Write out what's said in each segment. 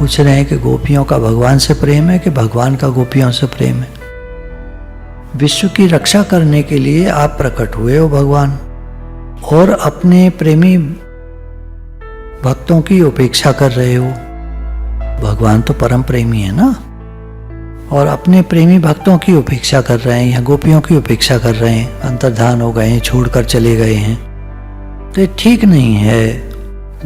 पूछ रहे हैं कि गोपियों का भगवान से प्रेम है कि भगवान का गोपियों से प्रेम है। विश्व की रक्षा करने के लिए आप प्रकट हुए हो भगवान, और अपने प्रेमी भक्तों की उपेक्षा कर रहे हो। भगवान तो परम प्रेमी है ना, और अपने प्रेमी भक्तों की उपेक्षा कर रहे हैं, या गोपियों की उपेक्षा कर रहे हैं, अंतर्धान हो गए हैं, छोड़कर चले गए हैं। तो ये ठीक नहीं है।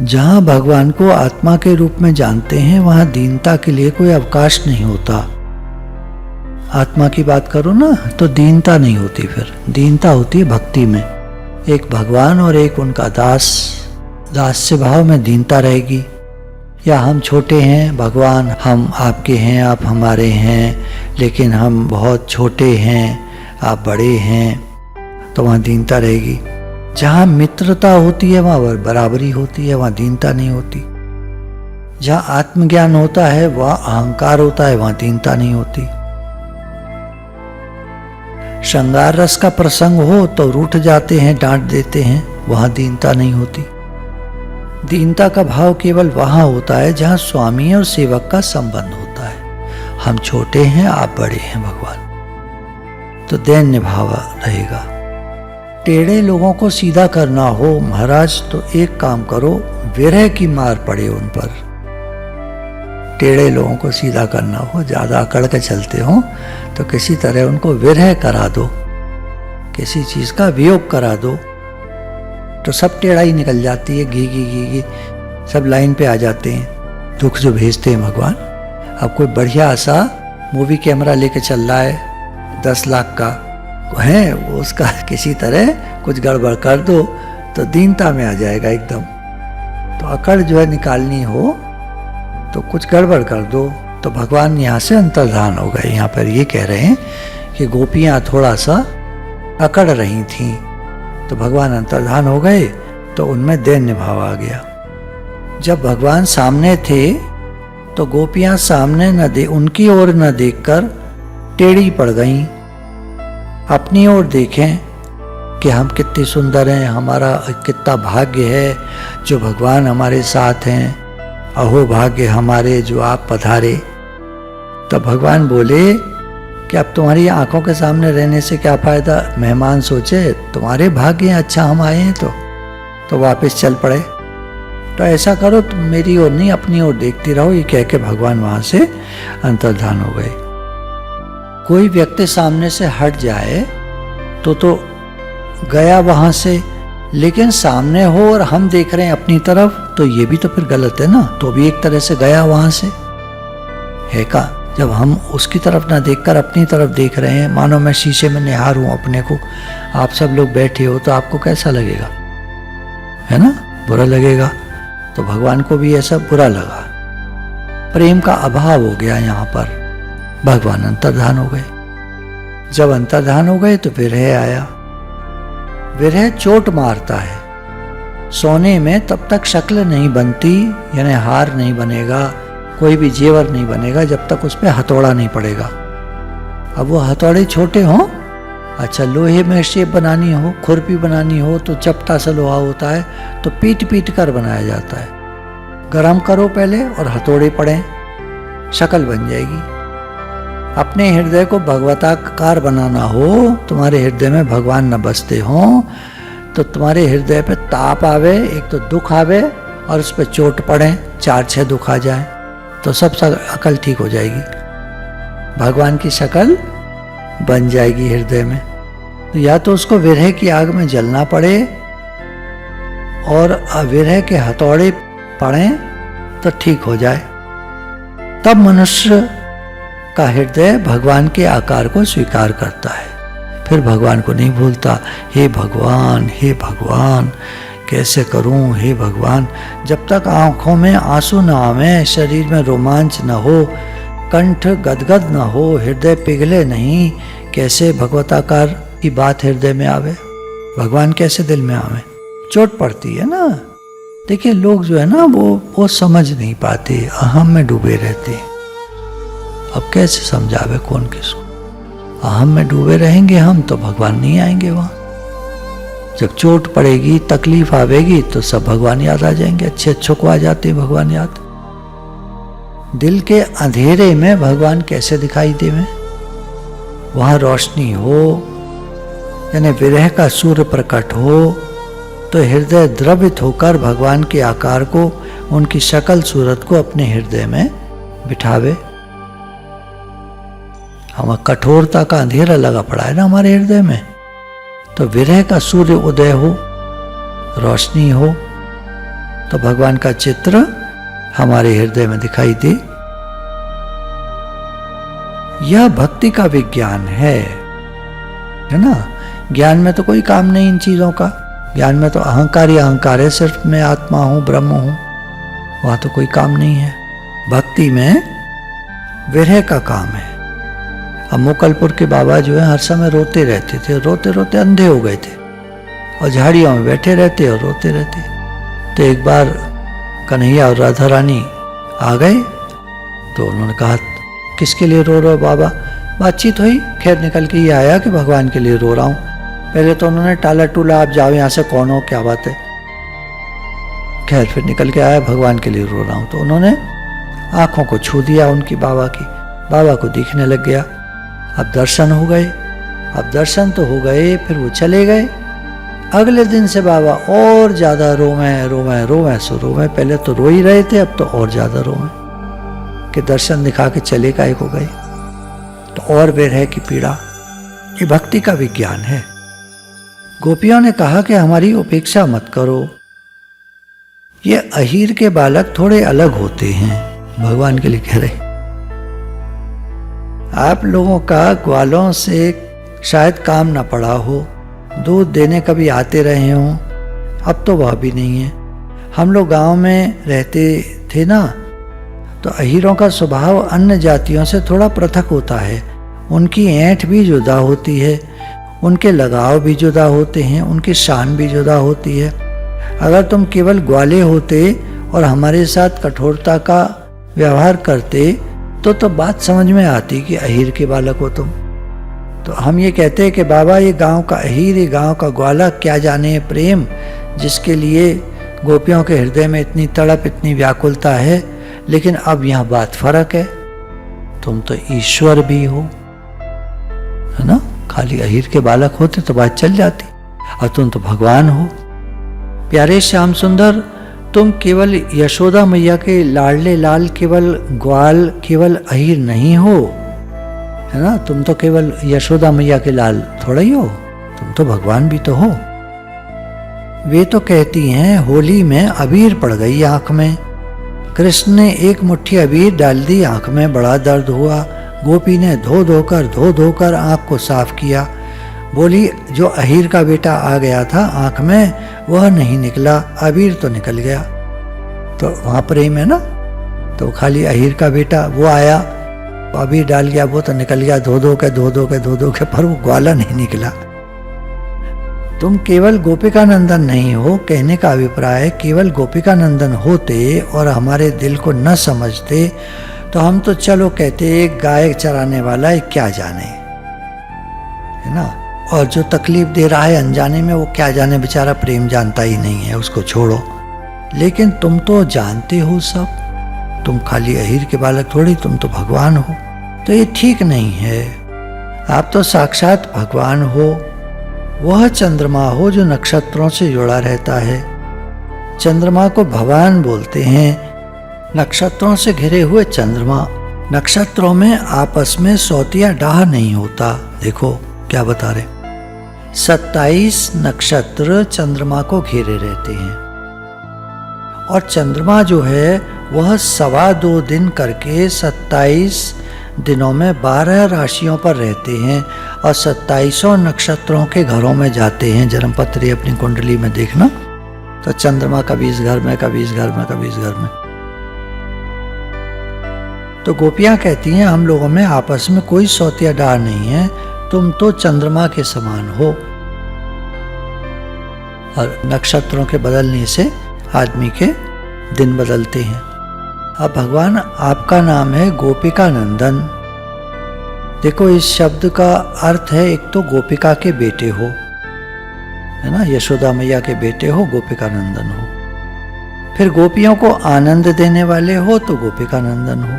जहाँ भगवान को आत्मा के रूप में जानते हैं वहाँ दीनता के लिए कोई अवकाश नहीं होता। आत्मा की बात करो ना तो दीनता नहीं होती, फिर दीनता होती है भक्ति में। एक भगवान और एक उनका दास, दास्य भाव में दीनता रहेगी। या हम छोटे हैं भगवान, हम आपके हैं, आप हमारे हैं, लेकिन हम बहुत छोटे हैं, आप बड़े हैं, तो वहाँ दीनता रहेगी। जहाँ मित्रता होती है वहाँ बराबरी होती है, वहाँ दीनता नहीं होती। जहाँ आत्मज्ञान होता है वहाँ अहंकार होता है, वहाँ दीनता नहीं होती। श्रृंगार रस का प्रसंग हो तो रूठ जाते हैं, डांट देते हैं, वहाँ दीनता नहीं होती। दीनता का भाव केवल वहाँ होता है जहाँ स्वामी और सेवक का संबंध होता है। हम छोटे हैं, आप बड़े हैं भगवान, तो दैन्य भाव रहेगा। टेढ़े लोगों को सीधा करना हो महाराज तो एक काम करो, विरह की मार पड़े उन पर। टेढ़े लोगों को सीधा करना हो, ज्यादा अकड़ के चलते हो तो किसी तरह उनको विरह करा दो, किसी चीज का वियोग करा दो, तो सब टेढ़ा ही निकल जाती है। घी सब लाइन पे आ जाते हैं। दुख जो भेजते हैं भगवान। अब कोई बढ़िया सा मूवी कैमरा लेके चल रहा है 10 लाख का है, वो उसका किसी तरह कुछ गड़बड़ कर दो तो दीनता में आ जाएगा एकदम। तो अकड़ जो है निकालनी हो तो कुछ गड़बड़ कर दो, तो भगवान यहाँ से अंतर्धान हो गए। यहाँ पर ये कह रहे हैं कि गोपियाँ थोड़ा सा अकड़ रही थीं, तो भगवान अंतर्धान हो गए, तो उनमें दैन्य भाव आ गया। जब भगवान सामने थे तो गोपियाँ सामने उनकी ओर न देखकर टेढ़ी पड़ गईं। अपनी ओर देखें कि हम कितने सुंदर हैं, हमारा कितना भाग्य है जो भगवान हमारे साथ हैं, अहो भाग्य हमारे जो आप पधारे। तब भगवान बोले कि अब तुम्हारी आंखों के सामने रहने से क्या फायदा, मेहमान सोचे तुम्हारे भाग्य हैं, अच्छा हम आए हैं तो वापस चल पड़े। तो ऐसा करो, तुम मेरी ओर नहीं अपनी ओर देखती रहो। ये कह के भगवान वहां से अंतर्धान हो गए। कोई व्यक्ति सामने से हट जाए तो गया वहां से, लेकिन सामने हो और हम देख रहे हैं अपनी तरफ, तो ये भी तो फिर गलत है ना, तो भी एक तरह से गया वहां से है का। जब हम उसकी तरफ ना देखकर अपनी तरफ देख रहे हैं, मानो मैं शीशे में निहारूं अपने को, आप सब लोग बैठे हो तो आपको कैसा लगेगा, है ना, बुरा लगेगा। तो भगवान को भी ऐसा बुरा लगा, प्रेम का अभाव हो गया यहाँ पर। भगवान अंतर्धान हो गए। जब अंतर्धान हो गए तो विरह आया। विरह चोट मारता है। सोने में तब तक शक्ल नहीं बनती, यानी हार नहीं बनेगा, कोई भी जेवर नहीं बनेगा जब तक उस पर हथौड़ा नहीं पड़ेगा। अब वो हथौड़े छोटे हों, अच्छा लोहे में शेप बनानी हो, खुरपी बनानी हो तो चपटा सा लोहा होता है, तो पीट कर बनाया जाता है। गरम करो पहले और हथौड़े पड़े, शक्ल बन जाएगी। अपने हृदय को भगवताकार बनाना हो, तुम्हारे हृदय में भगवान न बसते हो, तो तुम्हारे हृदय पे ताप आवे, एक तो दुख आवे और उस पर चोट पड़े, 4-6 दुख आ जाए, तो सब अकल ठीक हो जाएगी, भगवान की शक्ल बन जाएगी हृदय में। तो या तो उसको विरह की आग में जलना पड़े और विरह के हथौड़े पड़े तो ठीक हो जाए, तब मनुष्य का हृदय भगवान के आकार को स्वीकार करता है, फिर भगवान को नहीं भूलता। हे भगवान कैसे करूं, हे भगवान। जब तक आंखों में आंसू न आवे, शरीर में रोमांच न हो, कंठ गदगद न हो, हृदय पिघले नहीं, कैसे भगवताकार की बात हृदय में आवे, भगवान कैसे दिल में आवे। चोट पड़ती है ना। देखिए लोग जो है ना वो समझ नहीं पाते, अहम में डूबे रहते हैं। अब कैसे समझावे कौन किसको। अहम में डूबे रहेंगे हम तो भगवान नहीं आएंगे वहां। जब चोट पड़ेगी, तकलीफ आवेगी तो सब भगवान याद आ जाएंगे, अच्छे को आ जाते हैं भगवान याद। दिल के अंधेरे में भगवान कैसे दिखाई देवे? वहां रोशनी हो, यानी विरह का सूर्य प्रकट हो, तो हृदय द्रवित होकर भगवान के आकार को, उनकी शक्ल सूरत को अपने हृदय में बिठावे। हम कठोरता का अंधेरा लगा पड़ा है ना हमारे हृदय में, तो विरह का सूर्य उदय हो, रोशनी हो, तो भगवान का चित्र हमारे हृदय में दिखाई दे। यह भक्ति का विज्ञान है ना। ज्ञान में तो कोई काम नहीं इन चीजों का। ज्ञान में तो अहंकार ही अहंकार है, सिर्फ मैं आत्मा हूं, ब्रह्म हूं, वहां तो कोई काम नहीं है। भक्ति में विरह का काम है। अब मोकलपुर के बाबा जो है हर समय रोते रहते थे, रोते रोते अंधे हो गए थे और झाड़ियों में बैठे रहते और रोते रहते। तो एक बार कन्हैया और राधा रानी आ गए, तो उन्होंने कहा किसके लिए रो रहे हो बाबा? बातचीत हुई, खैर निकल के ये आया कि भगवान के लिए रो रहा हूं। पहले तो उन्होंने टाला टूला, आप जाओ यहां से, कौन हो, क्या बात है। खैर फिर निकल के आया भगवान के लिए रो रहा हूं। तो उन्होंने आंखों को छू दिया उनकी बाबा की, बाबा को दिखने लग गया। अब दर्शन हो गए, अब दर्शन तो हो गए, फिर वो चले गए। अगले दिन से बाबा और ज्यादा रोवे सो रोवे। पहले तो रो ही रहे थे, अब तो और ज्यादा रोवे कि दर्शन दिखा के चले गए हो गए। तो और विरह की पीड़ा, ये भक्ति का विज्ञान है। गोपियों ने कहा कि हमारी उपेक्षा मत करो, ये अहीर के बालक थोड़े अलग होते हैं, भगवान के लिए कह रहे। आप लोगों का ग्वालों से शायद काम ना पड़ा हो, दूध देने कभी आते रहे हों, अब तो वह भी नहीं है। हम लोग गांव में रहते थे ना, तो अहीरों का स्वभाव अन्य जातियों से थोड़ा पृथक होता है। उनकी ऐंठ भी जुदा होती है, उनके लगाव भी जुदा होते हैं, उनकी शान भी जुदा होती है। अगर तुम केवल ग्वाले होते और हमारे साथ कठोरता का व्यवहार करते तो बात समझ में आती कि अहीर के बालक हो तुम। तो हम ये कहते हैं कि बाबा ये गांव का अहीर, ये गांव का ग्वाला, क्या जाने प्रेम जिसके लिए गोपियों के हृदय में इतनी तड़प, इतनी व्याकुलता है। लेकिन अब यह बात फर्क है, तुम तो ईश्वर भी हो, है ना। खाली अहीर के बालक होते तो बात चल जाती, और तुम तो भगवान हो। प्यारे श्याम सुंदर, तुम केवल यशोदा मैया के लाडले लाल, केवल ग्वाल, केवल अहीर नहीं हो, है ना। तुम तो केवल यशोदा मैया के लाल थोड़ा ही हो, तुम तो भगवान भी तो हो। वे तो कहती हैं होली में अबीर पड़ गई आंख में, कृष्ण ने एक मुट्ठी अबीर डाल दी आंख में, बड़ा दर्द हुआ। गोपी ने धो धोकर आंख को साफ किया। बोली जो अहीर का बेटा आ गया था आंख में, वह नहीं निकला, अबीर तो निकल गया। तो वहां प्रेम है ना। तो खाली अहीर का बेटा वो आया, अबीर डाल गया, वो तो निकल गया, धो धो के, पर वो ग्वाला नहीं निकला। तुम केवल गोपिका नंदन नहीं हो, कहने का अभिप्राय केवल गोपिका नंदन होते और हमारे दिल को न समझते तो हम तो चलो कहते गाय चराने वाला है, क्या जाने, है ना। और जो तकलीफ दे रहा है अनजाने में, वो क्या जाने, बेचारा प्रेम जानता ही नहीं है, उसको छोड़ो। लेकिन तुम तो जानते हो सब, तुम खाली अहीर के बालक थोड़ी, तुम तो भगवान हो। तो ये ठीक नहीं है। आप तो साक्षात भगवान हो, वह चंद्रमा हो जो नक्षत्रों से जुड़ा रहता है। चंद्रमा को भगवान बोलते हैं, नक्षत्रों से घिरे हुए चंद्रमा। नक्षत्रों में आपस में सौतिया डाह नहीं होता। देखो क्या बता रहे, 27 नक्षत्र चंद्रमा को घेरे रहते हैं, और चंद्रमा जो है वह 2.25 दिन करके 27 दिनों में 12 राशियों पर रहते हैं और 27 नक्षत्रों के घरों में जाते हैं। जन्मपत्री अपनी कुंडली में देखना, तो चंद्रमा कभी इस घर में, कभी इस घर में, कभी इस घर में। तो गोपियां कहती हैं हम लोगों में आपस में कोई सौतिया डाह नहीं है, तुम तो चंद्रमा के समान हो। और नक्षत्रों के बदलने से आदमी के दिन बदलते हैं। अब भगवान आपका नाम है गोपिका नंदन। देखो इस शब्द का अर्थ है, एक तो गोपिका के बेटे हो, है ना, यशोदा मैया के बेटे हो, गोपिका नंदन हो। फिर गोपियों को आनंद देने वाले हो तो गोपिका नंदन हो,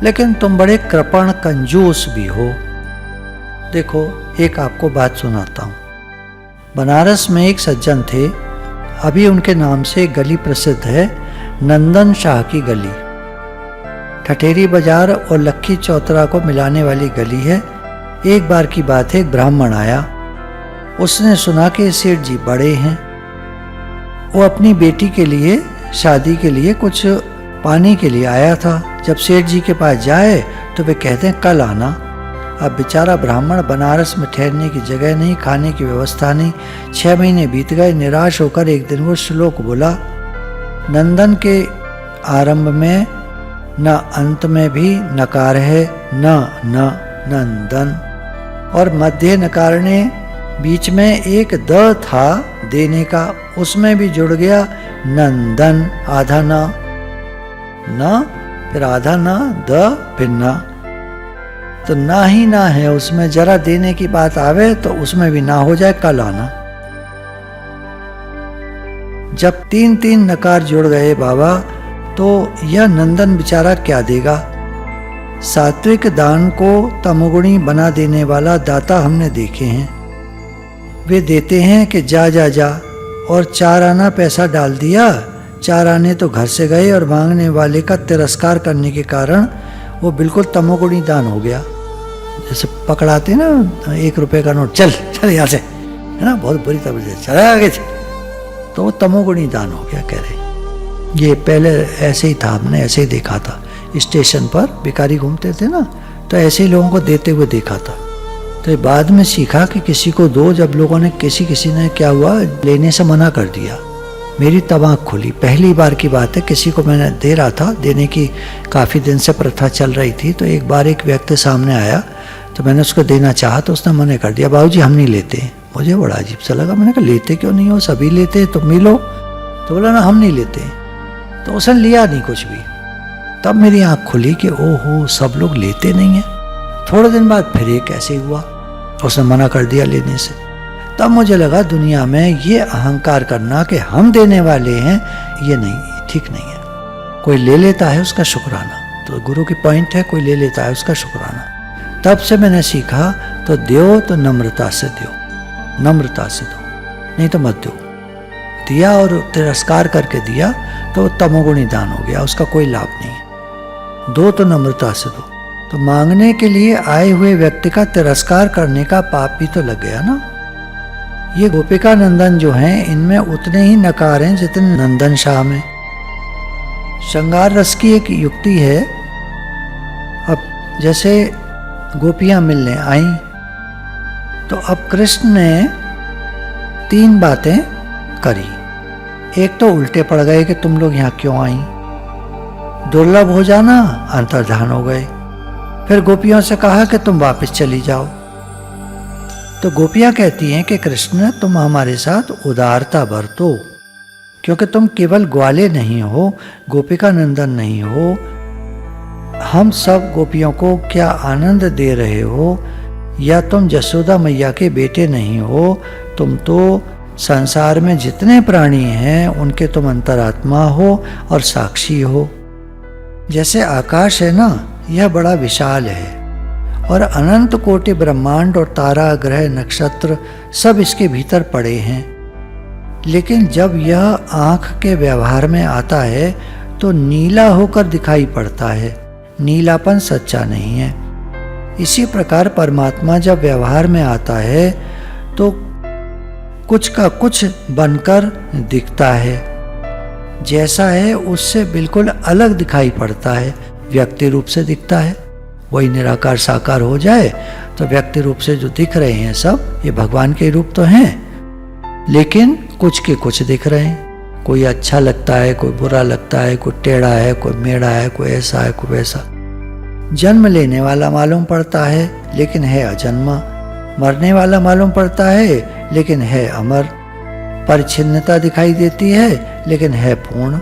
लेकिन तुम बड़े कृपण कंजूस भी हो। देखो, एक आपको बात सुनाता हूं। बनारस में एक सज्जन थे, अभी उनके नाम से एक गली प्रसिद्ध है, नंदन शाह की गली। ठठेरी बाजार और लक्खी चौतरा को मिलाने वाली गली है। एक बार की बात है, एक ब्राह्मण आया। उसने सुना कि सेठ जी बड़े हैं। वो अपनी बेटी के लिए शादी के लिए कुछ पाने के लिए आया था। जब सेठ जी के पास जाए तो वे कहते हैं कल आना। अब बेचारा ब्राह्मण, बनारस में ठहरने की जगह नहीं, खाने की व्यवस्था नहीं। 6 महीने बीत गए। निराश होकर एक दिन वो श्लोक बोला, नंदन के आरंभ में न अंत में भी नकार है, न नंदन, और मध्य नकारने बीच में एक द था देने का, उसमें भी जुड़ गया नंदन। आधा न फिर आधा न, द फिर न, तो ना ही ना है उसमें। जरा देने की बात आवे तो उसमें भी ना हो जाए, कल आना। जब 3 नकार जुड़ गए बाबा, तो यह नंदन बेचारा क्या देगा। सात्विक दान को तमोगुणी बना देने वाला दाता हमने देखे हैं। वे देते हैं कि जा जा जा, और 4 आना पैसा डाल दिया, 4 आने तो घर से गए, और मांगने वाले का तिरस्कार करने के कारण वो बिल्कुल तमोगुणी दान हो गया। जैसे पकड़ाते ना 1 रुपए का नोट, चल चल यहाँ से, है ना, बहुत बुरी तरह से चला आगे, तो वो तमोगुणी दान हो गया। कह रहे ये पहले ऐसे ही था, हमने ऐसे ही देखा था। स्टेशन पर भिखारी घूमते थे ना, तो ऐसे ही लोगों को देते हुए देखा था। तो बाद में सीखा कि किसी को दो। जब लोगों ने किसी ने क्या हुआ, लेने से मना कर दिया, मेरी तब आँख खुली। पहली बार की बात है, किसी को मैंने दे रहा था, देने की काफ़ी दिन से प्रथा चल रही थी। तो एक बार एक व्यक्ति सामने आया, तो मैंने उसको देना चाहा तो उसने मना कर दिया, बाबूजी हम नहीं लेते। मुझे बड़ा अजीब सा लगा। मैंने कहा लेते क्यों नहीं हो, सभी लेते, तुम मिलो। तो बोला ना हम नहीं लेते। तो उसने लिया नहीं कुछ भी। तब मेरी आँख खुली कि ओहो, सब लोग लेते नहीं हैं। थोड़े दिन बाद फिर एक ऐसे हुआ, उसने मना कर दिया लेने से। तब मुझे लगा दुनिया में ये अहंकार करना कि हम देने वाले हैं, ये नहीं, ठीक नहीं है। कोई ले लेता है उसका शुक्राना, तो गुरु की पॉइंट है, कोई ले लेता है उसका शुक्राना। तब से मैंने सीखा, तो दो तो नम्रता से दो, नम्रता से दो, नहीं तो मत दो। दिया और तिरस्कार करके दिया तो तमोगुणी दान हो गया, उसका कोई लाभ नहीं। दो तो नम्रता से दो। तो मांगने के लिए आए हुए व्यक्ति का तिरस्कार करने का पाप भी तो लग गया ना। ये गोपिका नंदन जो हैं, इनमें उतने ही नकार हैं जितने नंदन शाह में। श्रृंगार रस की एक युक्ति है। अब जैसे गोपियां मिलने आई, तो अब कृष्ण ने 3 बातें करी। एक तो उल्टे पड़ गए कि तुम लोग यहाँ क्यों आई, दुर्लभ हो जाना, अंतर्धान हो गए। फिर गोपियों से कहा कि तुम वापस चली जाओ। तो गोपियां कहती हैं कि कृष्ण तुम हमारे साथ उदारता बरतो, क्योंकि तुम केवल ग्वाले नहीं हो, गोपिका नंदन नहीं हो, हम सब गोपियों को क्या आनंद दे रहे हो। या तुम जसोदा मैया के बेटे नहीं हो, तुम तो संसार में जितने प्राणी हैं उनके तुम अंतरात्मा हो और साक्षी हो। जैसे आकाश है ना, यह बड़ा विशाल है, और अनंत कोटि ब्रह्मांड और तारा ग्रह नक्षत्र सब इसके भीतर पड़े हैं। लेकिन जब यह आँख के व्यवहार में आता है तो नीला होकर दिखाई पड़ता है, नीलापन सच्चा नहीं है। इसी प्रकार परमात्मा जब व्यवहार में आता है तो कुछ का कुछ बनकर दिखता है, जैसा है उससे बिल्कुल अलग दिखाई पड़ता है, व्यक्ति रूप से दिखता है। वही निराकार साकार हो जाए तो व्यक्ति रूप से जो दिख रहे हैं सब ये भगवान के रूप तो हैं, लेकिन कुछ के कुछ दिख रहे हैं। कोई अच्छा लगता है, कोई बुरा लगता है, कोई टेढ़ा है, कोई मेढ़ा है, कोई ऐसा है, कोई वैसा। जन्म लेने वाला मालूम पड़ता है लेकिन है अजन्मा, मरने वाला मालूम पड़ता है लेकिन है अमर, परिच्छिन्नता दिखाई देती है लेकिन है पूर्ण,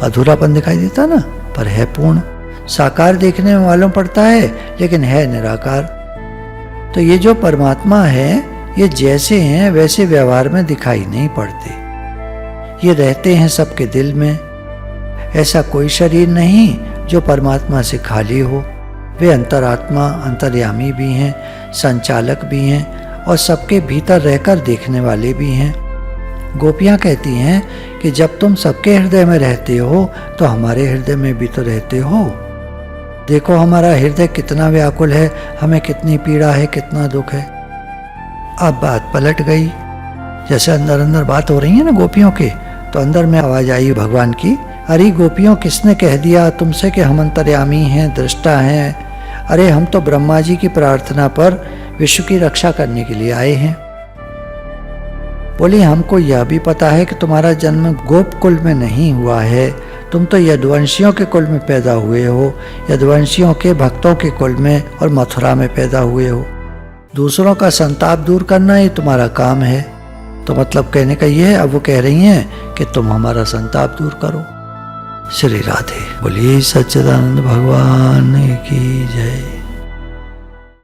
अधूरापन दिखाई देता ना पर है पूर्ण, साकार देखने में मालूम पड़ता है लेकिन है निराकार। तो ये जो परमात्मा है ये जैसे हैं वैसे व्यवहार में दिखाई नहीं पड़ते। ये रहते हैं सबके दिल में। ऐसा कोई शरीर नहीं जो परमात्मा से खाली हो। वे अंतरात्मा, अंतर्यामी भी हैं, संचालक भी हैं और सबके भीतर रहकर देखने वाले भी हैं। गोपियाँ कहती हैं कि जब तुम सबके हृदय में रहते हो तो हमारे हृदय में भी तो रहते हो। देखो हमारा हृदय कितना व्याकुल है, हमें कितनी पीड़ा है, कितना दुख है। अब बात पलट गई। जैसे अंदर अंदर बात हो रही है ना गोपियों के, तो अंदर में आवाज आई भगवान की, अरे गोपियों, किसने कह दिया तुमसे कि हम अंतर्यामी हैं, दृष्टा हैं? अरे हम तो ब्रह्मा जी की प्रार्थना पर विश्व की रक्षा करने के लिए आए हैं। बोली हमको यह भी पता है कि तुम्हारा जन्म गोप कुल में नहीं हुआ है, तुम तो यदुवंशियों के कुल में पैदा हुए हो, यदुवंशियों के भक्तों के कुल में और मथुरा में पैदा हुए हो। दूसरों का संताप दूर करना ही तुम्हारा काम है। तो मतलब कहने का ये है, अब वो कह रही हैं कि तुम हमारा संताप दूर करो। श्री राधे। बोलिए सच्चिदानंद भगवान की जय।